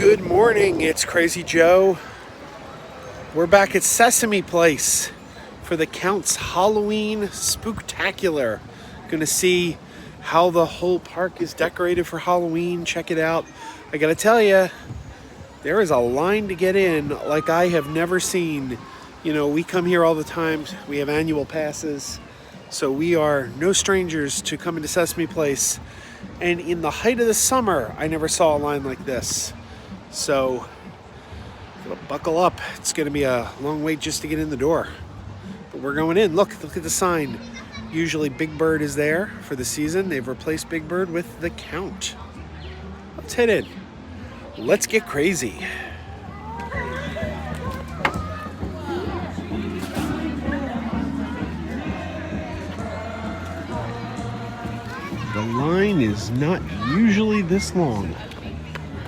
Good morning, it's Crazy Joe. We're back at Sesame Place for the Count's Halloween Spooktacular. Gonna see how the whole park is decorated for Halloween. Check it out. I gotta tell you, there is a line to get in like I have never seen. You know, we come here all the time. We have annual passes. So we are no strangers to coming to Sesame Place. And in the height of the summer, I never saw a line like this. So, buckle up. It's going to be a long wait just to get in the door. But we're going in. Look at the sign. Usually Big Bird is there for the season. They've replaced Big Bird with the Count. Let's head in. Let's get crazy. The line is not usually this long.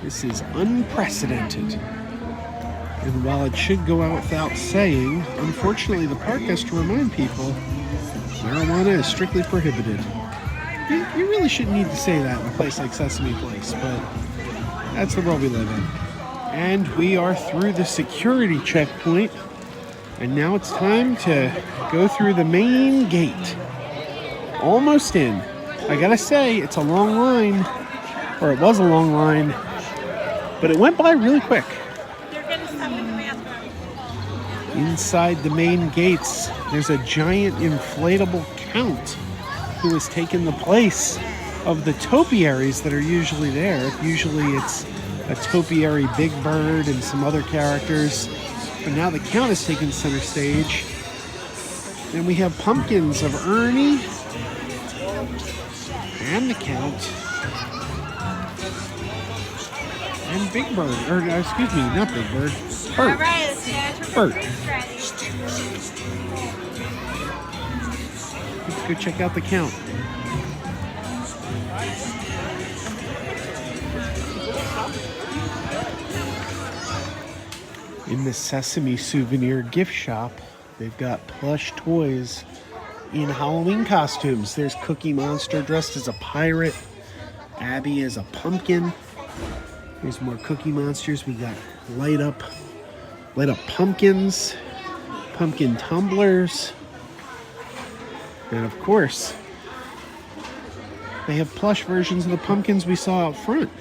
This is unprecedented. And while it should go out without saying, unfortunately the park has to remind people marijuana is strictly prohibited. You really shouldn't need to say that in a place like Sesame Place, but that's the world we live in. And we are through the security checkpoint, and now it's time to go through the main gate. Almost in. I gotta say, it's a long line, or it was a long line, but it went by really quick. Inside the main gates, there's a giant inflatable Count who has taken the place of the topiaries that are usually there. Usually it's a topiary Big Bird and some other characters, but now the Count has taken center stage. And we have pumpkins of Ernie and the Count and Big Bird, or excuse me, not Big Bird, Bert. Bert. Let's go check out the Count. In the Sesame Souvenir gift shop, they've got plush toys in Halloween costumes. There's Cookie Monster dressed as a pirate, Abby as a pumpkin. Here's more Cookie Monsters. We got light up pumpkins, pumpkin tumblers, and of course, they have plush versions of the pumpkins we saw out front.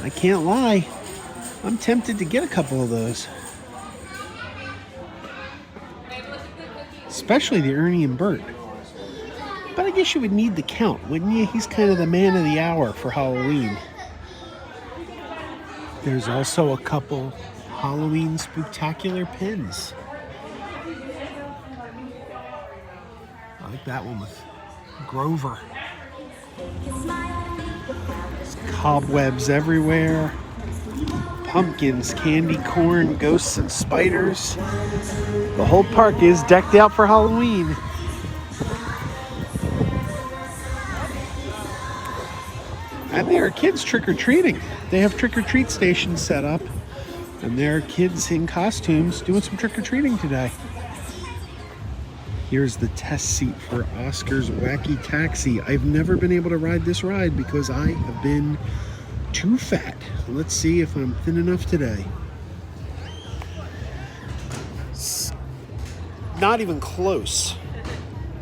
I can't lie, I'm tempted to get a couple of those. Especially the Ernie and Bert. But I guess you would need the Count, wouldn't you? He's kind of the man of the hour for Halloween. There's also a couple Halloween Spooktacular pins. I like that one with Grover. There's cobwebs everywhere. Pumpkins, candy corn, ghosts and spiders. The whole park is decked out for Halloween. And there are kids trick-or-treating. They have trick-or-treat stations set up, and there are kids in costumes doing some trick-or-treating today. Here's the test seat for Oscar's Wacky Taxi. I've never been able to ride this ride because I have been too fat. Let's see if I'm thin enough today. Not even close.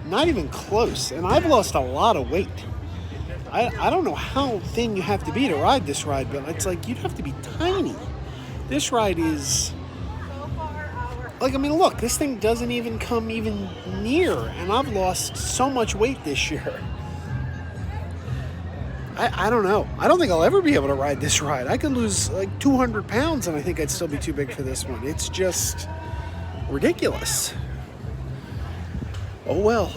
Not even close. And I've lost a lot of weight. I don't know how thin you have to be to ride this ride, but it's like you'd have to be tiny. This ride is like, I mean, look, this thing doesn't even come even near, and I've lost so much weight this year. I don't know. I don't think I'll ever be able to ride this ride. I could lose like 200 pounds and I think I'd still be too big for this one. It's just ridiculous. Oh well.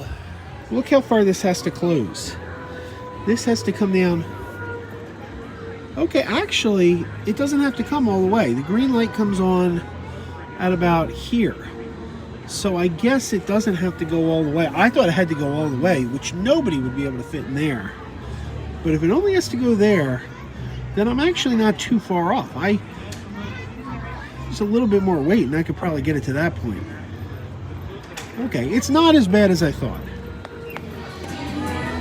Look how far this has to close. This has to come down. Okay, actually, it doesn't have to come all the way. The green light comes on at about here. So I guess it doesn't have to go all the way. I thought it had to go all the way, which nobody would be able to fit in there. But if it only has to go there, then I'm actually not too far off. Just a little bit more weight and I could probably get it to that point. Okay, it's not as bad as I thought.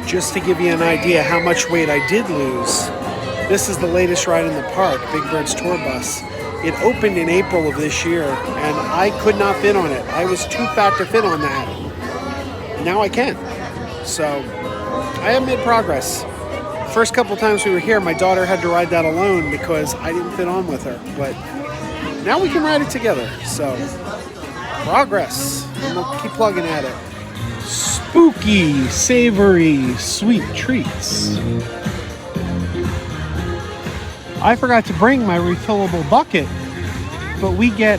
Just to give you an idea how much weight I did lose, This is the latest ride in the park, Big Bird's tour bus. It opened in April of this year, and I could not fit on it. I was too fat to fit on that. And now I can. So, I have made progress. First couple times we were here, my daughter had to ride that alone because I didn't fit on with her. But now we can ride it together. So, progress. And we'll keep plugging at it. Spooky, savory, sweet treats. I forgot to bring my refillable bucket, but we get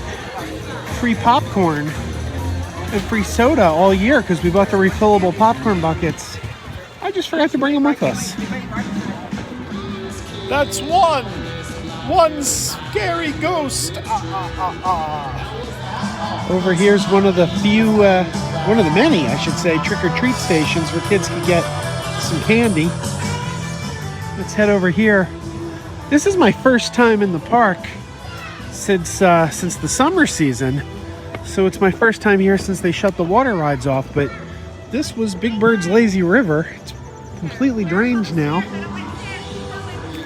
free popcorn and free soda all year because we bought the refillable popcorn buckets. I just forgot to bring them with us. That's one scary ghost. Over here's one of the many, I should say, trick-or-treat stations where kids can get some candy. Let's head over here. This is my first time in the park since the summer season. So it's my first time here since they shut the water rides off, but this was Big Bird's Lazy River. It's completely drained now.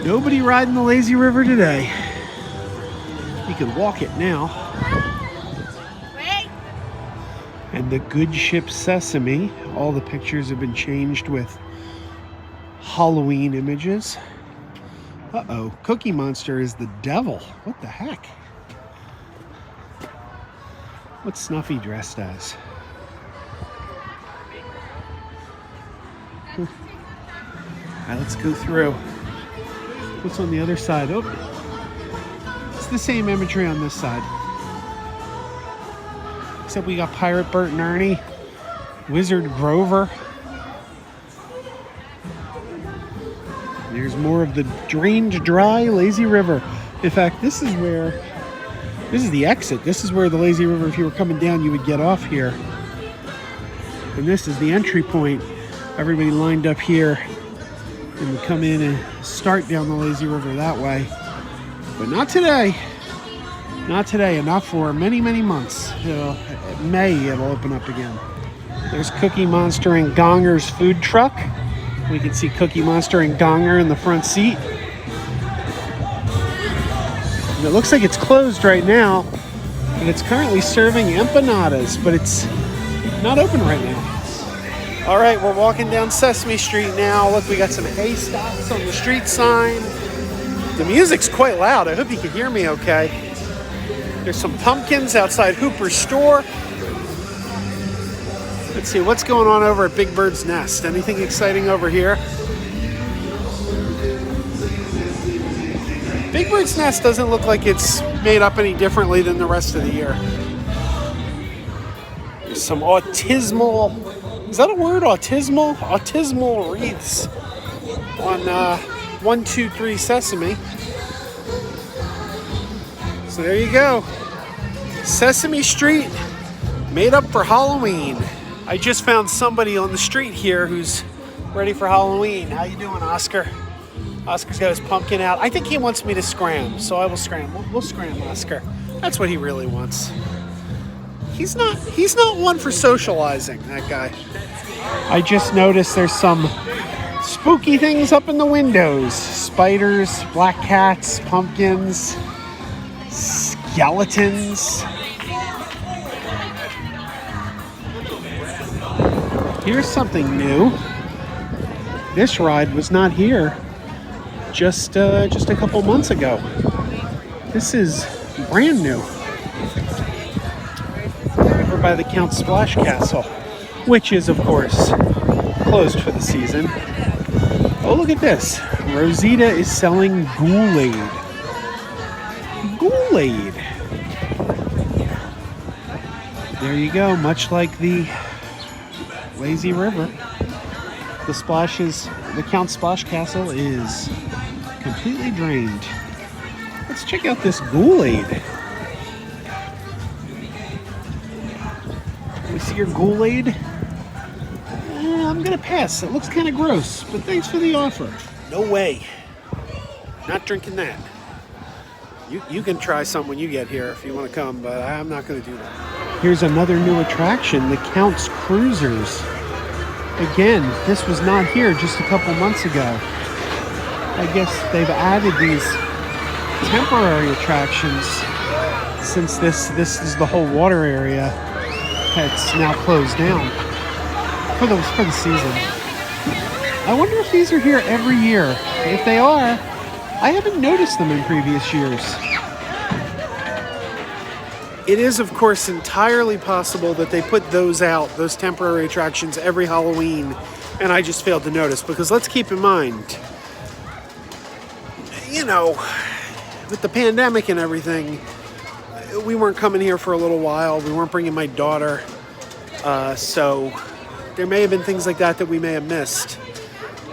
Nobody riding the Lazy River today. You can walk it now. And the good ship Sesame, all the pictures have been changed with Halloween images. Uh-oh, Cookie Monster is the devil. What the heck? What's Snuffy dressed as? All right, let's go through. What's on the other side? Oh, it's the same imagery on this side. Except we got Pirate Bert and Ernie, Wizard Grover. There's more of the drained, dry Lazy River. In fact, this is the exit. This is where the Lazy River, if you were coming down, you would get off here. And this is the entry point. Everybody lined up here and would come in and start down the Lazy River that way. But not today. Not today, and not for many, many months. May it'll open up again. There's Cookie Monster and Gonger's food truck. We can see Cookie Monster and Gonger in the front seat. And it looks like it's closed right now, and it's currently serving empanadas, but it's not open right now. All right, we're walking down Sesame Street now. Look, we got some haystacks on the street sign. The music's quite loud. I hope you can hear me okay. There's some pumpkins outside Hooper's store. Let's see, what's going on over at Big Bird's Nest? Anything exciting over here? Big Bird's Nest doesn't look like it's made up any differently than the rest of the year. There's some autismal, is that a word, autismal? Autismal wreaths on 123 Sesame. So there you go. Sesame Street made up for Halloween. I just found somebody on the street here who's ready for Halloween. How you doing, Oscar? Oscar's got his pumpkin out. I think he wants me to scram, so I will scram. We'll scram Oscar. That's what he really wants. He's not one for socializing, that guy. I just noticed there's some spooky things up in the windows. Spiders, black cats, pumpkins, skeletons. Here's something new. This ride was not here just a couple months ago. This is brand new. Over by the Count Splash Castle, which is, of course, closed for the season. Oh, look at this. Rosita is selling Ghoul-Aid. Ghoul-Aid. There you go, much like the Lazy River. The Count Splash Castle is completely drained. Let's check out this Ghoul-Aid. We see your Ghoul-Aid? I'm gonna pass. It looks kind of gross, but thanks for the offer. No way. Not drinking that. You can try some when you get here if you want to come, but I'm not going to do that. Here's another new attraction, the Count's Cruisers. Again, this was not here just a couple months ago. I guess they've added these temporary attractions since this is the whole water area that's now closed down for the season. I wonder if these are here every year. If they are, I haven't noticed them in previous years. It is, of course, entirely possible that they put those out, those temporary attractions, every Halloween, and I just failed to notice. Because let's keep in mind, you know, with the pandemic and everything, we weren't coming here for a little while. We weren't bringing my daughter. So there may have been things like that we may have missed.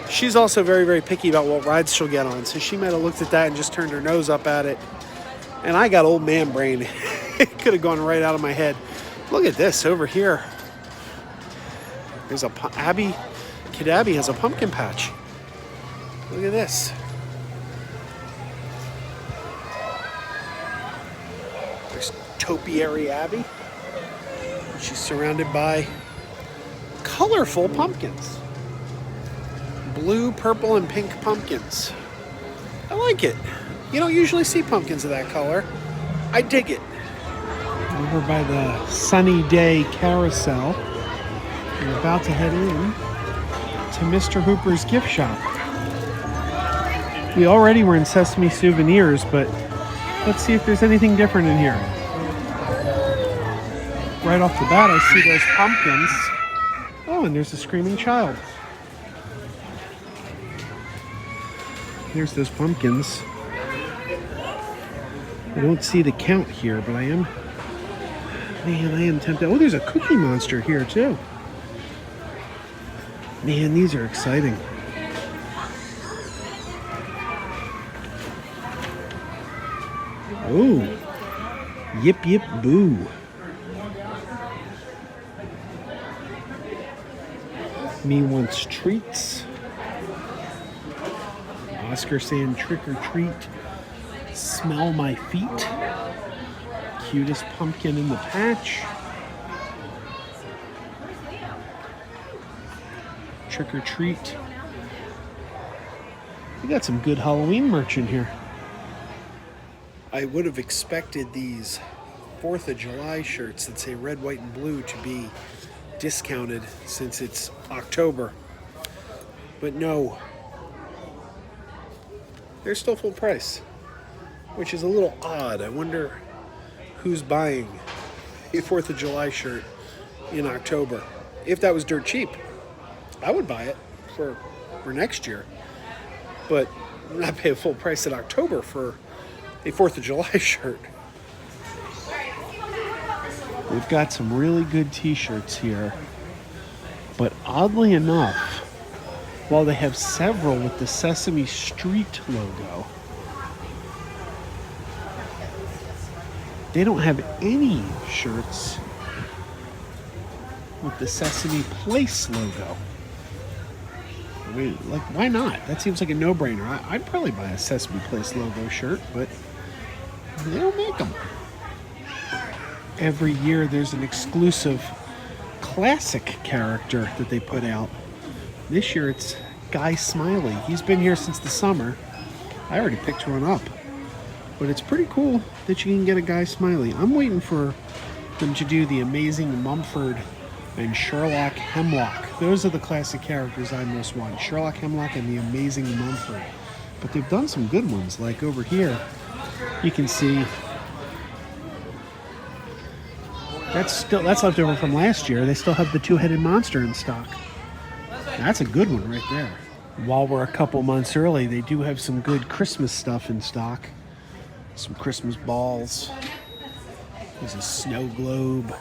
She's also very, very picky about what rides she'll get on. So she might have looked at that and just turned her nose up at it. And I got old man brain. It could have gone right out of my head. Look at this over here. There's Kid Abby has a pumpkin patch. Look at this. There's Topiary Abby. She's surrounded by colorful pumpkins. Blue, purple, and pink pumpkins. I like it. You don't usually see pumpkins of that color. I dig it. Over by the Sunny Day Carousel. We're about to head in to Mr. Hooper's gift shop. We already were in Sesame Souvenirs, but let's see if there's anything different in here. Right off the bat, I see those pumpkins. Oh, and there's a screaming child. There's those pumpkins. I don't see the count here, but I am tempted. Oh, there's a Cookie Monster here too. Man, these are exciting. Oh, Yip Yip Boo. Me Wants Treats. Oscar saying trick or treat. Smell My Feet. Cutest pumpkin in the patch. Trick or treat. We got some good Halloween merch in here. I would have expected these 4th of July shirts that say red, white, and blue to be discounted since it's October. But no. They're still full price, which is a little odd. I wonder who's buying a 4th of July shirt in October. If that was dirt cheap, I would buy it for next year. But I'm not paying full price in October for a 4th of July shirt. We've got some really good t-shirts here. But oddly enough, while they have several with the Sesame Street logo, they don't have any shirts with the Sesame Place logo. I mean, like, why not? That seems like a no-brainer. I'd probably buy a Sesame Place logo shirt, but they don't make them. Every year there's an exclusive classic character that they put out. This year it's Guy Smiley. He's been here since the summer. I already picked one up. But it's pretty cool that you can get a Guy Smiley. I'm waiting for them to do the Amazing Mumford and Sherlock Hemlock. Those are the classic characters I most want. Sherlock Hemlock and the Amazing Mumford. But they've done some good ones. Like over here, you can see that's left over from last year. They still have the two-headed monster in stock. That's a good one right there. While we're a couple months early, they do have some good Christmas stuff in stock. Some Christmas balls. There's a snow globe.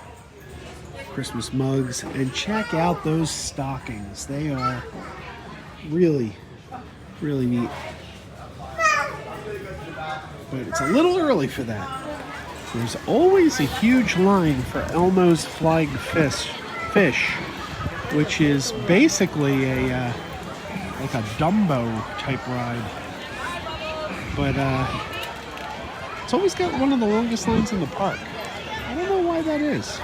Christmas mugs. And check out those stockings. They are really, really neat. But it's a little early for that. There's always a huge line for Elmo's Flying Fish, which is basically like a Dumbo type ride. But it's always got one of the longest lines in the park. I don't know why that is.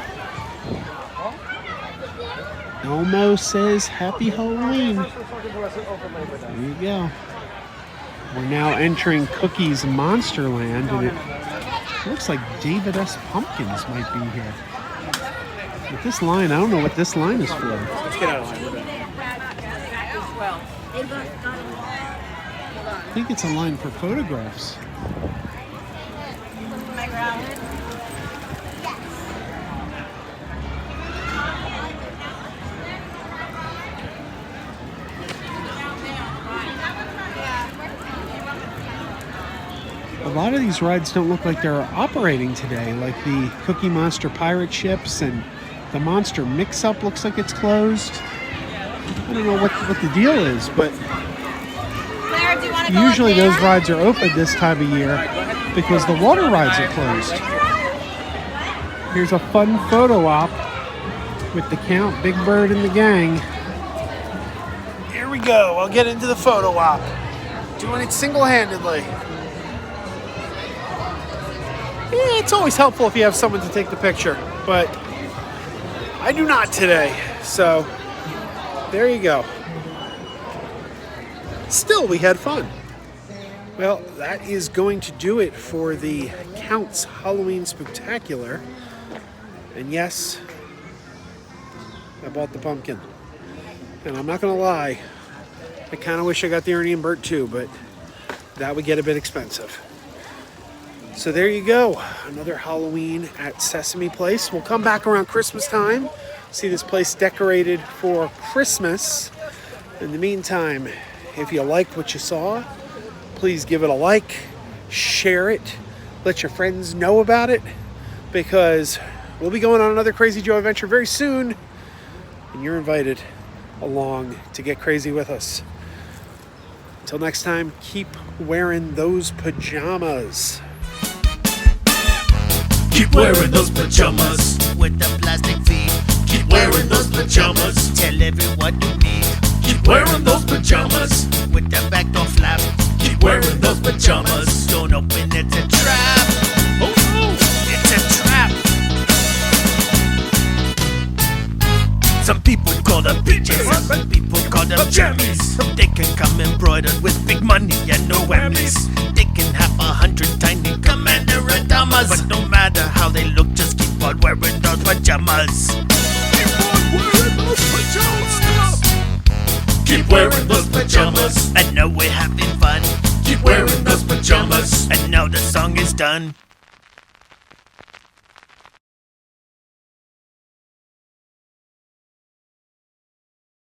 Elmo says Happy Halloween. There you go. We're now entering Cookie's Monsterland, and it looks like David S. Pumpkins might be here. But this line, I don't know what this line is for. Let's get out of line. I think it's a line for photographs. A lot of these rides don't look like they're operating today, like the Cookie Monster pirate ships and the Monster Mix-Up looks like it's closed. I don't know what the deal is, but usually those rides are open this time of year because the water rides are closed. Here's a fun photo op with the Count, Big Bird, and the gang. Here we go. I'll get into the photo op. Doing it single-handedly. Yeah, it's always helpful if you have someone to take the picture, but I do not today. So there you go. Still, we had fun. Well, that is going to do it for the Count's Halloween Spooktacular. And yes, I bought the pumpkin. And I'm not going to lie, I kind of wish I got the Ernie and Bert too, but that would get a bit expensive. So there you go, another Halloween at Sesame Place. We'll come back around Christmas time, see this place decorated for Christmas. In the meantime, if you liked what you saw, please give it a like, share it, let your friends know about it, because we'll be going on another Crazy Joe adventure very soon, and you're invited along to get crazy with us. Until next time, keep wearing those pajamas. Keep wearing those pajamas with the plastic feet. Keep wearing those pajamas. Tell everyone you meet. Keep wearing those pajamas with the back door flap. Keep wearing those pajamas. Don't open, it's a trap. Oh no, it's a trap. Some people call them PJs, some people call them jammies. They can come embroidered with big money and no whammies. They can have 100 tiny commander pajamas, but no matter how they look, just keep on wearing those pajamas. Keep on wearing those pajamas. Keep wearing those pajamas. And now we're having fun. Keep wearing those pajamas. And now the song is done.